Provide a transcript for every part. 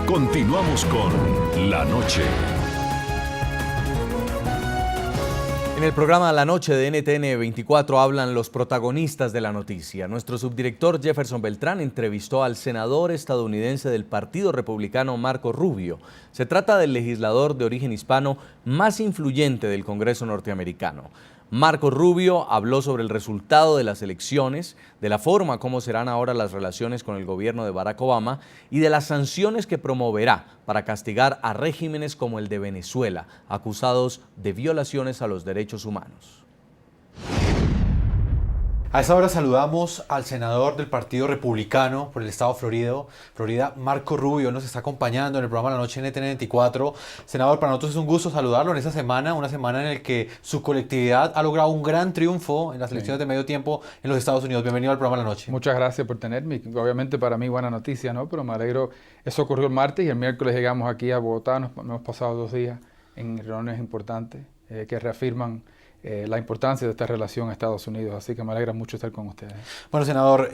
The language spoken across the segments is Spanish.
Continuamos con La Noche. En el programa La Noche de NTN 24 hablan los protagonistas de la noticia. Nuestro subdirector Jefferson Beltrán entrevistó al senador estadounidense del Partido Republicano Marco Rubio. Se trata del legislador de origen hispano más influyente del Congreso norteamericano. Marco Rubio habló sobre el resultado de las elecciones, de la forma como serán ahora las relaciones con el gobierno de Barack Obama y de las sanciones que promoverá para castigar a regímenes como el de Venezuela, acusados de violaciones a los derechos humanos. A esta hora saludamos al senador del Partido Republicano por el estado de Florida, Marco Rubio, nos está acompañando en el programa La Noche en NTN 24. Senador, para nosotros es un gusto saludarlo en esta semana, una semana en la que su colectividad ha logrado un gran triunfo en las elecciones de medio tiempo en los Estados Unidos. Bienvenido al programa La Noche. Muchas gracias por tenerme. Obviamente para mí buena noticia, ¿no? Pero me alegro. Eso ocurrió el martes y el miércoles llegamos aquí a Bogotá. Nos hemos pasado 2 días en reuniones importantes que reafirman la importancia de esta relación a Estados Unidos, así que me alegra mucho estar con ustedes. Bueno, senador,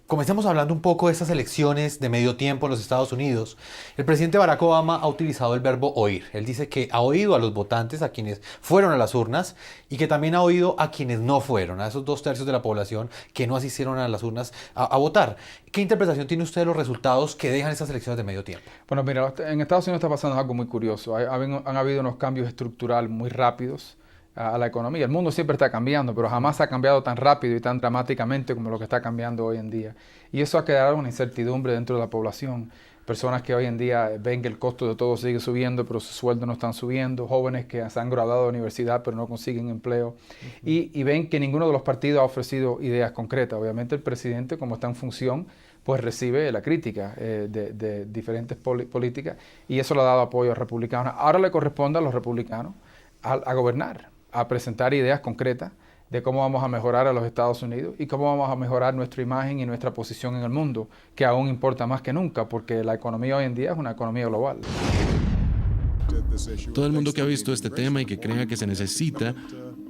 comencemos hablando un poco de estas elecciones de medio tiempo en los Estados Unidos. El presidente Barack Obama ha utilizado el verbo oír. Él dice que ha oído a los votantes, a quienes fueron a las urnas, y que también ha oído a quienes no fueron, a esos 2/3 de la población que no asistieron a las urnas a votar. ¿Qué interpretación tiene usted de los resultados que dejan estas elecciones de medio tiempo? Bueno, mira, en Estados Unidos está pasando algo muy curioso. Han habido unos cambios estructurales muy rápidos a la economía. El mundo siempre está cambiando, pero jamás ha cambiado tan rápido y tan dramáticamente como lo que está cambiando hoy en día. Y eso ha creado una incertidumbre dentro de la población. Personas que hoy en día ven que el costo de todo sigue subiendo, pero sus sueldos no están subiendo. Jóvenes que se han graduado de universidad, pero no consiguen empleo. Y ven que ninguno de los partidos ha ofrecido ideas concretas. Obviamente el presidente, como está en función, pues recibe la crítica de diferentes políticas, y eso le ha dado apoyo a los republicanos. Ahora le corresponde a los republicanos a gobernar, a presentar ideas concretas de cómo vamos a mejorar a los Estados Unidos y cómo vamos a mejorar nuestra imagen y nuestra posición en el mundo, que aún importa más que nunca, porque la economía hoy en día es una economía global. Todo el mundo que ha visto este tema y que crea que se necesita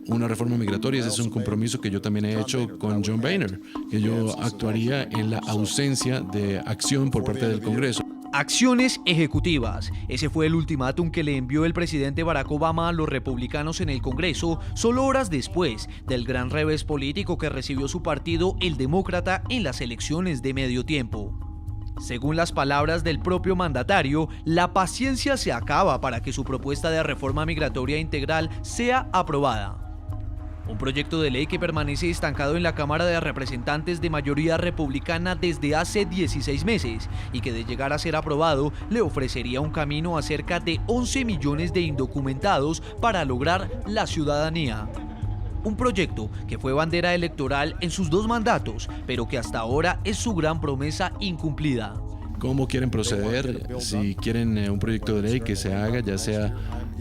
una reforma migratoria, ese es un compromiso que yo también he hecho con John Boehner, que yo actuaría en la ausencia de acción por parte del Congreso. Acciones ejecutivas. Ese fue el ultimátum que le envió el presidente Barack Obama a los republicanos en el Congreso solo horas después del gran revés político que recibió su partido, el demócrata, en las elecciones de medio tiempo. Según las palabras del propio mandatario, la paciencia se acaba para que su propuesta de reforma migratoria integral sea aprobada. Un proyecto de ley que permanece estancado en la Cámara de Representantes de mayoría republicana desde hace 16 meses y que de llegar a ser aprobado le ofrecería un camino a cerca de 11 millones de indocumentados para lograr la ciudadanía. Un proyecto que fue bandera electoral en sus 2 mandatos, pero que hasta ahora es su gran promesa incumplida. ¿Cómo quieren proceder? Si quieren un proyecto de ley que se haga, ya sea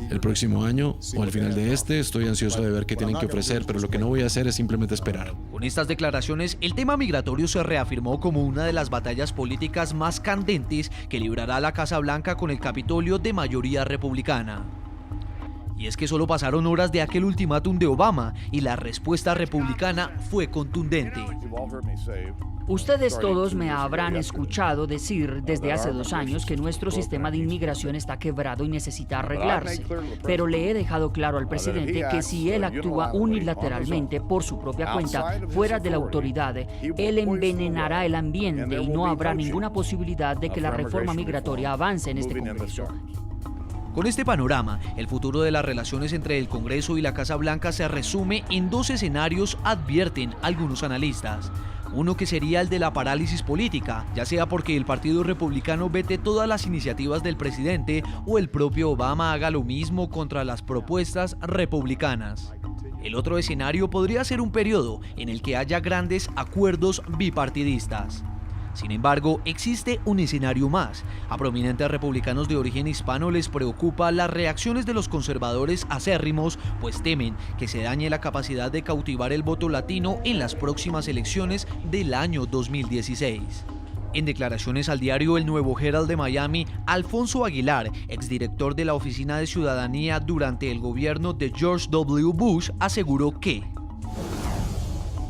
el próximo año o al final de estoy ansioso de ver qué tienen que ofrecer, pero lo que no voy a hacer es simplemente esperar. Con estas declaraciones, el tema migratorio se reafirmó como una de las batallas políticas más candentes que librará la Casa Blanca con el Capitolio de mayoría republicana. Y es que solo pasaron horas de aquel ultimátum de Obama y la respuesta republicana fue contundente. Ustedes todos me habrán escuchado decir desde hace 2 años que nuestro sistema de inmigración está quebrado y necesita arreglarse. Pero le he dejado claro al presidente que si él actúa unilateralmente por su propia cuenta, fuera de la autoridad, él envenenará el ambiente y no habrá ninguna posibilidad de que la reforma migratoria avance en este Congreso. Con este panorama, el futuro de las relaciones entre el Congreso y la Casa Blanca se resume en 2 escenarios, advierten algunos analistas. Uno que sería el de la parálisis política, ya sea porque el Partido Republicano vete todas las iniciativas del presidente o el propio Obama haga lo mismo contra las propuestas republicanas. El otro escenario podría ser un periodo en el que haya grandes acuerdos bipartidistas. Sin embargo, existe un escenario más. A prominentes republicanos de origen hispano les preocupa las reacciones de los conservadores acérrimos, pues temen que se dañe la capacidad de cautivar el voto latino en las próximas elecciones del año 2016. En declaraciones al diario El Nuevo Herald de Miami, Alfonso Aguilar, exdirector de la Oficina de Ciudadanía durante el gobierno de George W. Bush, aseguró que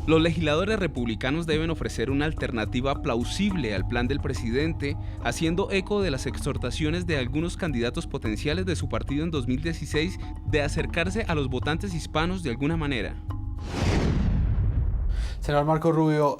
Los legisladores republicanos deben ofrecer una alternativa plausible al plan del presidente, haciendo eco de las exhortaciones de algunos candidatos potenciales de su partido en 2016 de acercarse a los votantes hispanos de alguna manera. Senador Marco Rubio,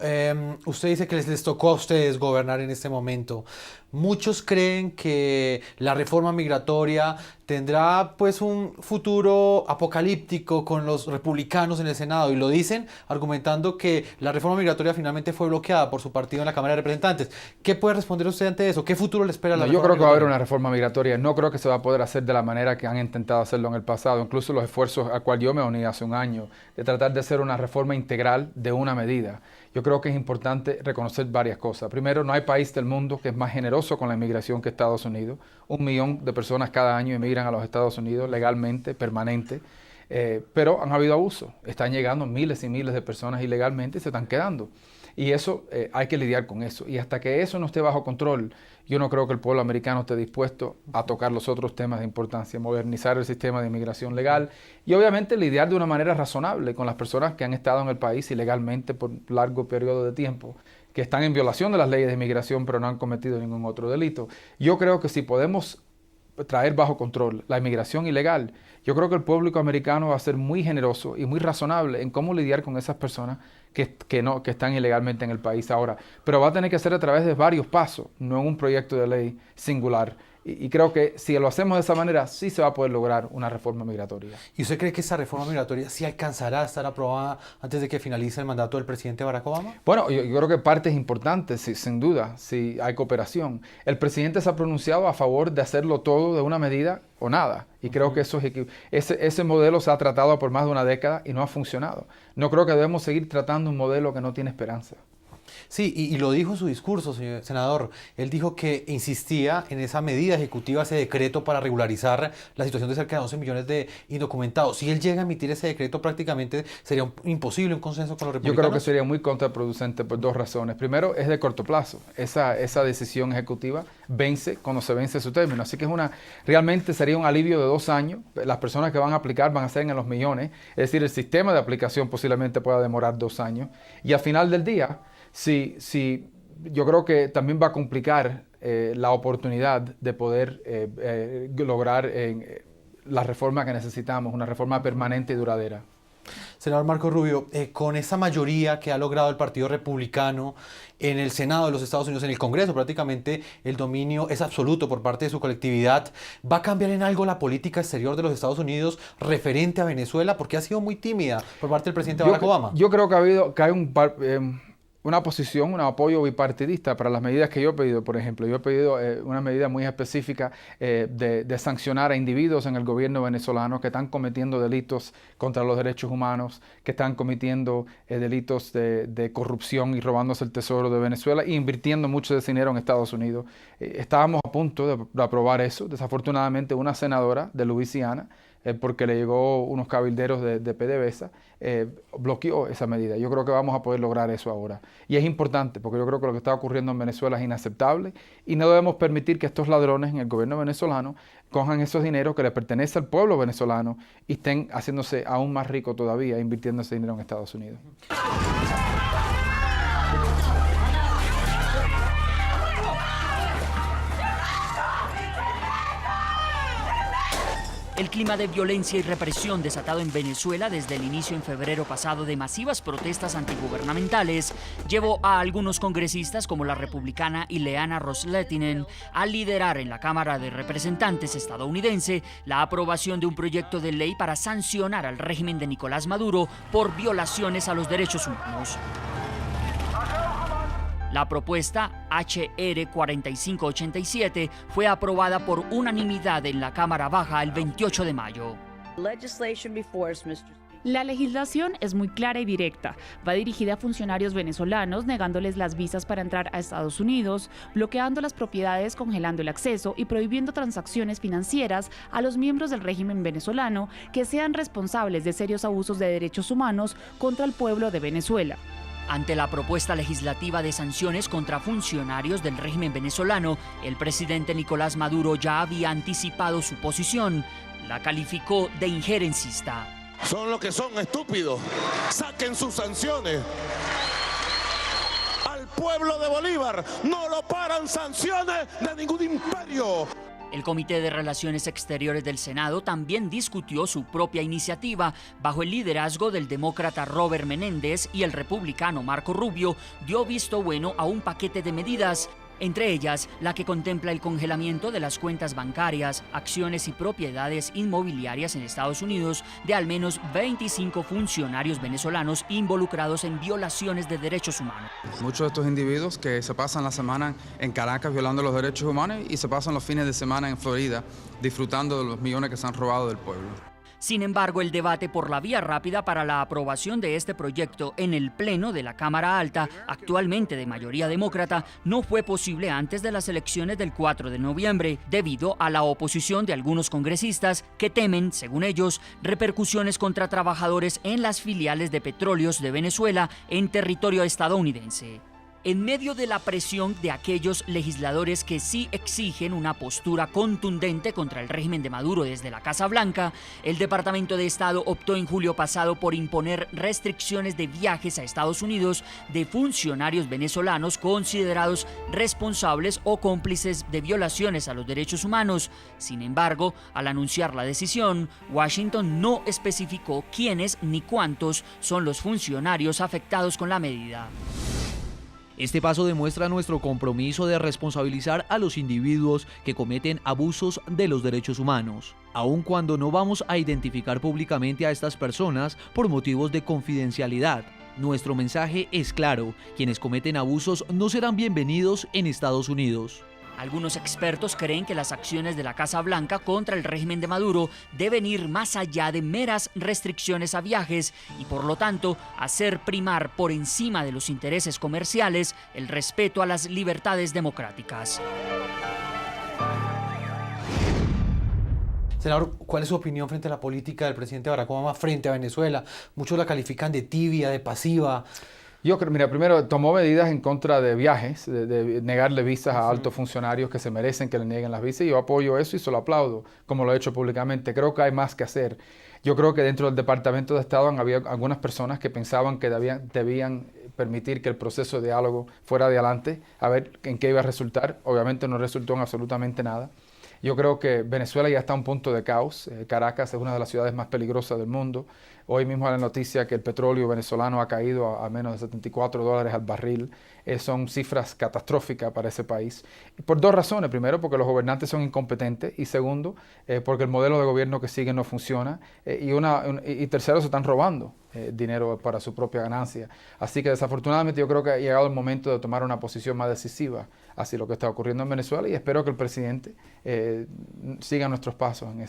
usted dice que les tocó a ustedes gobernar en este momento. Muchos creen que la reforma migratoria tendrá pues un futuro apocalíptico con los republicanos en el Senado, y lo dicen argumentando que la reforma migratoria finalmente fue bloqueada por su partido en la Cámara de Representantes. ¿Qué puede responder usted ante eso? ¿Qué futuro le espera a la reforma migratoria? Yo creo que va a haber una reforma migratoria. No creo que se va a poder hacer de la manera que han intentado hacerlo en el pasado. Incluso los esfuerzos a cual yo me uní hace un año de tratar de hacer una reforma integral de una medida. Yo creo que es importante reconocer varias cosas. Primero, no hay país del mundo que es más generoso con la inmigración que Estados Unidos. 1 millón de personas cada año emigran a los Estados Unidos legalmente, permanente, pero han habido abusos. Están llegando miles y miles de personas ilegalmente y se están quedando. Y eso hay que lidiar con eso. Y hasta que eso no esté bajo control, yo no creo que el pueblo americano esté dispuesto a tocar los otros temas de importancia, modernizar el sistema de inmigración legal y obviamente lidiar de una manera razonable con las personas que han estado en el país ilegalmente por largo periodo de tiempo, que están en violación de las leyes de inmigración pero no han cometido ningún otro delito. Yo creo que si podemos traer bajo control la inmigración ilegal, yo creo que el público americano va a ser muy generoso y muy razonable en cómo lidiar con esas personas que están ilegalmente en el país ahora. Pero va a tener que ser a través de varios pasos, no en un proyecto de ley singular. Y creo que si lo hacemos de esa manera, sí se va a poder lograr una reforma migratoria. ¿Y usted cree que esa reforma migratoria sí alcanzará a estar aprobada antes de que finalice el mandato del presidente Barack Obama? Bueno, yo creo que partes importantes, sí, sin duda, si hay cooperación. El presidente se ha pronunciado a favor de hacerlo todo de una medida o nada. Y creo que ese modelo se ha tratado por más de una década y no ha funcionado. No creo que debemos seguir tratando un modelo que no tiene esperanza. Sí, y lo dijo en su discurso, señor senador. Él dijo que insistía en esa medida ejecutiva, ese decreto para regularizar la situación de cerca de 11 millones de indocumentados. Si él llega a emitir ese decreto, prácticamente sería imposible un consenso con los republicanos. Yo creo que sería muy contraproducente por dos razones. Primero, es de corto plazo. Esa decisión ejecutiva vence cuando se vence su término. Así que realmente sería un alivio de 2 años. Las personas que van a aplicar van a ser en los millones. Es decir, el sistema de aplicación posiblemente pueda demorar 2 años. Y al final del día, sí, yo creo que también va a complicar la oportunidad de poder lograr la reforma que necesitamos, una reforma permanente y duradera. Senador Marco Rubio, con esa mayoría que ha logrado el Partido Republicano en el Senado de los Estados Unidos, en el Congreso, prácticamente el dominio es absoluto por parte de su colectividad, ¿va a cambiar en algo la política exterior de los Estados Unidos referente a Venezuela? Porque ha sido muy tímida por parte del presidente Barack Obama. Yo creo que hay una posición, un apoyo bipartidista para las medidas que yo he pedido. Por ejemplo, yo he pedido una medida muy específica de sancionar a individuos en el gobierno venezolano que están cometiendo delitos contra los derechos humanos, que están cometiendo delitos de corrupción y robándose el tesoro de Venezuela e invirtiendo mucho de ese dinero en Estados Unidos. Estábamos a punto de aprobar eso. Desafortunadamente, una senadora de Luisiana, porque le llegó unos cabilderos de PDVSA, bloqueó esa medida. Yo creo que vamos a poder lograr eso ahora. Y es importante, porque yo creo que lo que está ocurriendo en Venezuela es inaceptable y no debemos permitir que estos ladrones en el gobierno venezolano cojan esos dineros que le pertenece al pueblo venezolano y estén haciéndose aún más ricos todavía, invirtiendo ese dinero en Estados Unidos. El clima de violencia y represión desatado en Venezuela desde el inicio en febrero pasado de masivas protestas antigubernamentales llevó a algunos congresistas como la republicana Ileana Ros-Lehtinen a liderar en la Cámara de Representantes estadounidense la aprobación de un proyecto de ley para sancionar al régimen de Nicolás Maduro por violaciones a los derechos humanos. La propuesta HR 4587 fue aprobada por unanimidad en la Cámara Baja el 28 de mayo. La legislación es muy clara y directa. Va dirigida a funcionarios venezolanos, negándoles las visas para entrar a Estados Unidos, bloqueando las propiedades, congelando el acceso y prohibiendo transacciones financieras a los miembros del régimen venezolano que sean responsables de serios abusos de derechos humanos contra el pueblo de Venezuela. Ante la propuesta legislativa de sanciones contra funcionarios del régimen venezolano, el presidente Nicolás Maduro ya había anticipado su posición. La calificó de injerencista. son lo que son, estúpidos. Saquen sus sanciones. Al pueblo de Bolívar no lo paran sanciones de ningún imperio. El Comité de Relaciones Exteriores del Senado también discutió su propia iniciativa bajo el liderazgo del demócrata Robert Menéndez, y el republicano Marco Rubio dio visto bueno a un paquete de medidas, entre ellas la que contempla el congelamiento de las cuentas bancarias, acciones y propiedades inmobiliarias en Estados Unidos de al menos 25 funcionarios venezolanos involucrados en violaciones de derechos humanos. Muchos de estos individuos que se pasan la semana en Caracas violando los derechos humanos y se pasan los fines de semana en Florida disfrutando de los millones que se han robado del pueblo. Sin embargo, el debate por la vía rápida para la aprobación de este proyecto en el Pleno de la Cámara Alta, actualmente de mayoría demócrata, no fue posible antes de las elecciones del 4 de noviembre, debido a la oposición de algunos congresistas que temen, según ellos, repercusiones contra trabajadores en las filiales de petróleos de Venezuela en territorio estadounidense. En medio de la presión de aquellos legisladores que sí exigen una postura contundente contra el régimen de Maduro desde la Casa Blanca, el Departamento de Estado optó en julio pasado por imponer restricciones de viajes a Estados Unidos de funcionarios venezolanos considerados responsables o cómplices de violaciones a los derechos humanos. Sin embargo, al anunciar la decisión, Washington no especificó quiénes ni cuántos son los funcionarios afectados con la medida. Este paso demuestra nuestro compromiso de responsabilizar a los individuos que cometen abusos de los derechos humanos, aun cuando no vamos a identificar públicamente a estas personas por motivos de confidencialidad. Nuestro mensaje es claro: quienes cometen abusos no serán bienvenidos en Estados Unidos. Algunos expertos creen que las acciones de la Casa Blanca contra el régimen de Maduro deben ir más allá de meras restricciones a viajes y, por lo tanto, hacer primar por encima de los intereses comerciales el respeto a las libertades democráticas. Senador, ¿cuál es su opinión frente a la política del presidente Barack Obama frente a Venezuela? Muchos la califican de tibia, de pasiva. Yo creo, mira, primero tomó medidas en contra de viajes, de negarle visas a altos funcionarios que se merecen que le nieguen las visas, y yo apoyo eso y se lo aplaudo, como lo he hecho públicamente. Creo que hay más que hacer. Yo creo que dentro del Departamento de Estado había algunas personas que pensaban que debían permitir que el proceso de diálogo fuera adelante, a ver en qué iba a resultar. Obviamente no resultó en absolutamente nada. Yo creo que Venezuela ya está a un punto de caos. Caracas es una de las ciudades más peligrosas del mundo. Hoy mismo hay la noticia que el petróleo venezolano ha caído a menos de $74 al barril. Son cifras catastróficas para ese país. Por dos razones. Primero, porque los gobernantes son incompetentes. Y segundo, porque el modelo de gobierno que siguen no funciona. Y tercero, se están robando dinero para su propia ganancia. Así que desafortunadamente yo creo que ha llegado el momento de tomar una posición más decisiva hacia lo que está ocurriendo en Venezuela, y espero que el presidente siga nuestros pasos en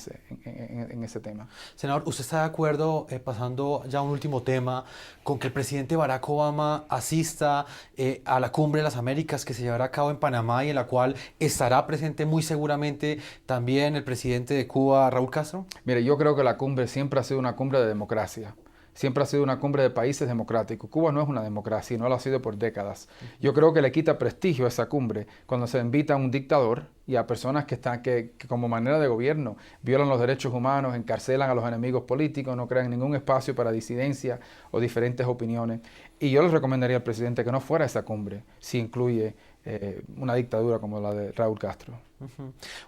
ese tema. Senador, ¿usted está de acuerdo, pasando ya a un último tema, con que el presidente Barack Obama asista a la Cumbre de las Américas que se llevará a cabo en Panamá y en la cual estará presente muy seguramente también el presidente de Cuba, Raúl Castro? Mire, yo creo que la cumbre siempre ha sido una cumbre de democracia. Siempre ha sido una cumbre de países democráticos. Cuba no es una democracia y no lo ha sido por décadas. Yo creo que le quita prestigio a esa cumbre cuando se invita a un dictador y a personas que como manera de gobierno violan los derechos humanos, encarcelan a los enemigos políticos, no crean ningún espacio para disidencia o diferentes opiniones. Y yo les recomendaría al presidente que no fuera a esa cumbre si incluye una dictadura como la de Raúl Castro.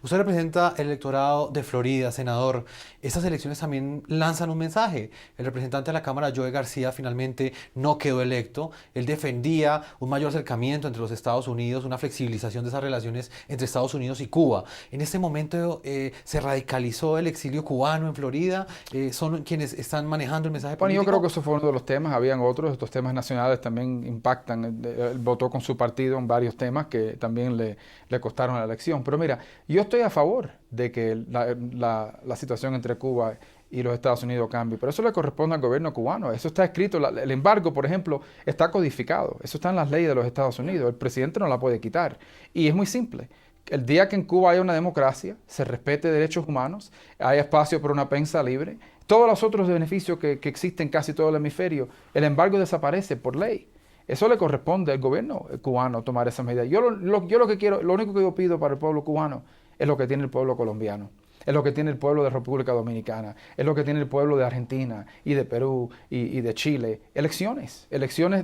Usted representa el electorado de Florida, senador. Estas elecciones también lanzan un mensaje. El representante de la Cámara, Joe García, finalmente no quedó electo. Él defendía un mayor acercamiento entre los Estados Unidos, una flexibilización de esas relaciones entre Estados Unidos y Cuba. En este momento se radicalizó el exilio cubano en Florida. ¿Son quienes están manejando el mensaje político? Bueno, yo creo que eso fue uno de los temas. Habían otros. Estos temas nacionales también impactan. Él votó con su partido en varios temas que también le costaron la elección. Pero mira, yo estoy a favor de que la situación entre Cuba y los Estados Unidos cambie, pero eso le corresponde al gobierno cubano. Eso está escrito, el embargo, por ejemplo, está codificado. Eso está en las leyes de los Estados Unidos. El presidente no la puede quitar. Y es muy simple. El día que en Cuba haya una democracia, se respete derechos humanos, haya espacio para una prensa libre, todos los otros beneficios que existen en casi todo el hemisferio, el embargo desaparece por ley. Eso le corresponde al gobierno cubano tomar esas medidas. Yo lo único que yo pido para el pueblo cubano es lo que tiene el pueblo colombiano. Es lo que tiene el pueblo de República Dominicana, es lo que tiene el pueblo de Argentina y de Perú y de Chile. Elecciones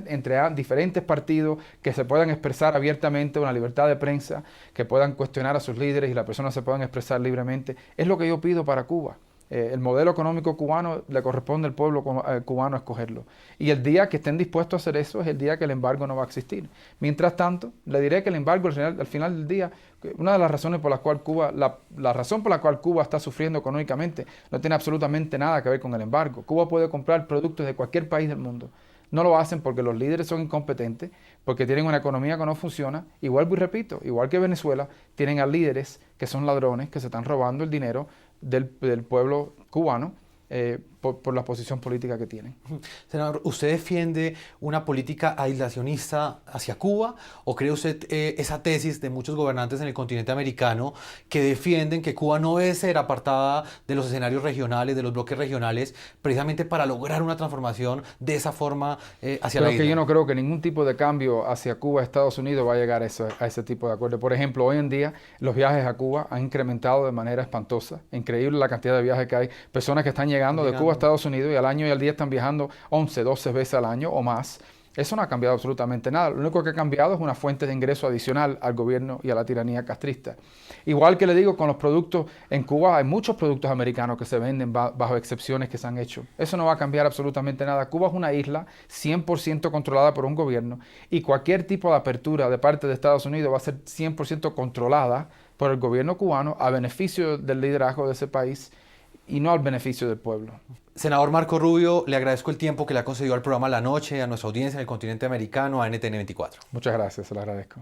entre diferentes partidos que se puedan expresar abiertamente, una libertad de prensa, que puedan cuestionar a sus líderes y las personas se puedan expresar libremente. Es lo que yo pido para Cuba. El modelo económico cubano le corresponde al pueblo cubano escogerlo. Y el día que estén dispuestos a hacer eso es el día que el embargo no va a existir. Mientras tanto, le diré que el embargo al final del día, una de las razones por las cuales la razón por la cual Cuba está sufriendo económicamente no tiene absolutamente nada que ver con el embargo. Cuba puede comprar productos de cualquier país del mundo. No lo hacen porque los líderes son incompetentes, porque tienen una economía que no funciona. Igual que Venezuela, tienen a líderes que son ladrones, que se están robando el dinero del pueblo cubano por la posición política que tienen. Senador, ¿usted defiende una política aislacionista hacia Cuba o cree usted esa tesis de muchos gobernantes en el continente americano que defienden que Cuba no debe ser apartada de los escenarios regionales, de los bloques regionales, precisamente para lograr una transformación de esa forma hacia la isla? Yo no creo que ningún tipo de cambio hacia Cuba, Estados Unidos, va a llegar a ese tipo de acuerdo. Por ejemplo, hoy en día los viajes a Cuba han incrementado de manera espantosa. Increíble la cantidad de viajes que hay. Personas que están llegando de Cuba a Estados Unidos y al año y al día están viajando 11, 12 veces al año o más. Eso no ha cambiado absolutamente nada. Lo único que ha cambiado es una fuente de ingreso adicional al gobierno y a la tiranía castrista. Igual que le digo con los productos, en Cuba hay muchos productos americanos que se venden bajo excepciones que se han hecho. Eso no va a cambiar absolutamente nada. Cuba es una isla 100% controlada por un gobierno y cualquier tipo de apertura de parte de Estados Unidos va a ser 100% controlada por el gobierno cubano a beneficio del liderazgo de ese país y no al beneficio del pueblo. Senador Marco Rubio, le agradezco el tiempo que le ha concedido al programa La Noche, a nuestra audiencia en el continente americano, a NTN 24. Muchas gracias, se lo agradezco.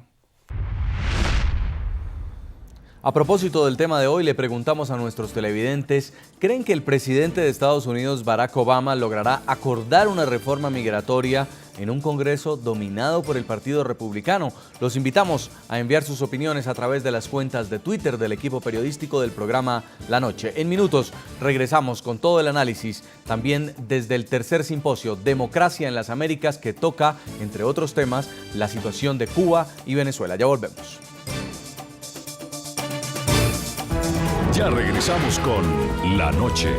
A propósito del tema de hoy, le preguntamos a nuestros televidentes, ¿creen que el presidente de Estados Unidos, Barack Obama, logrará acordar una reforma migratoria en un Congreso dominado por el Partido Republicano? Los invitamos a enviar sus opiniones a través de las cuentas de Twitter del equipo periodístico del programa La Noche. En minutos regresamos con todo el análisis, también desde el tercer simposio Democracia en las Américas, que toca, entre otros temas, la situación de Cuba y Venezuela. Ya volvemos. Ya regresamos con La Noche.